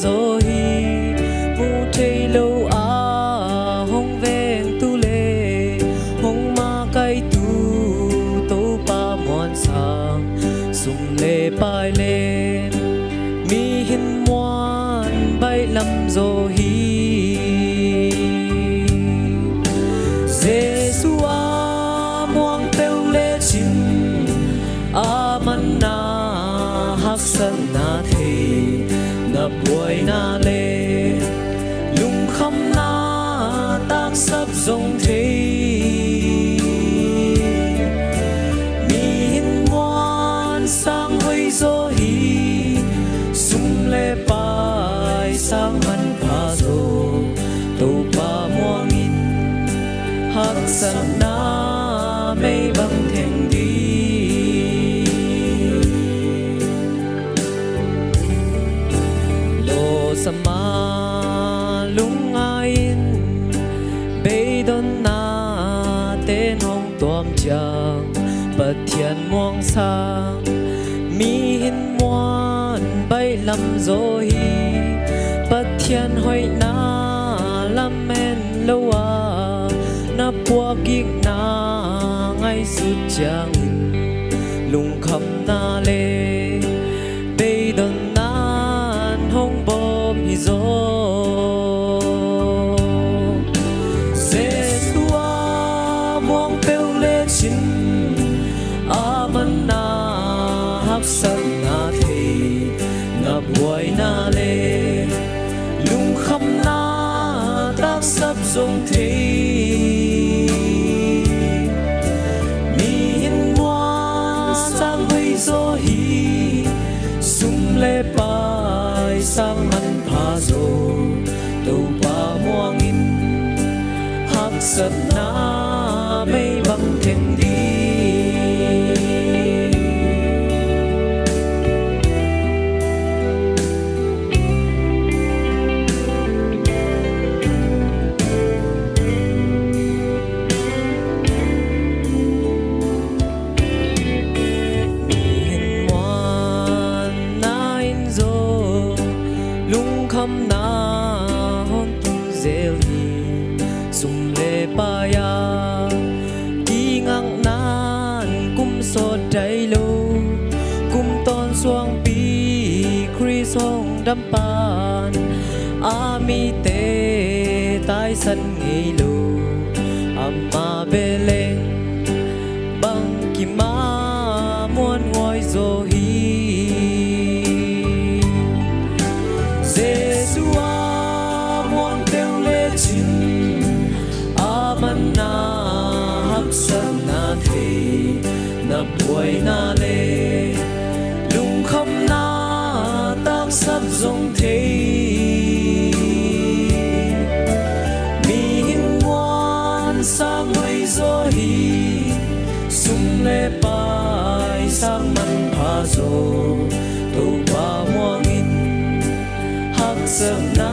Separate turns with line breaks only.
zo hi mu thei lo a hong veng tu le hong ma kai tu to pa mon sang sum le pai le mi hin muan bay lam zo hi Giêsu a muang teu le chin a man na hak san na the na buai na le lung kham na tak sap zong the mi hin muan sang hui zo hi sum le pai sang man pa zo to pa muang in hak san na mei bang theng đi lo sama lung ain bay don na tên hong tuam chang bát thiên muang sang mi hin muan bay lam zo hi bát thiên hoi na lam men lo a na pua gig na ngay sút chang lung kham na le bay don nan hong bom hi zo Giêsu a muang peu le chin a man na hak san na the na buai na le lung kham na tak sap zong the le pai sang man pha zo to pa muang in hak san na mei bang theng đi kham na hon tu zel hi sum le pa ya ki ngang nan kum so dai lo kum ton suang pi kris hong dam pan a mi te tai san ngei lo amma beleng bang ki ma muan ngoi zo hi Giêsu a muang teu le chin a man na hak san na the na buai na le lung kham na tak sap zong the mi hin muan sang hui zo hi sum le pai sang man pha zo to pa muang in hak san na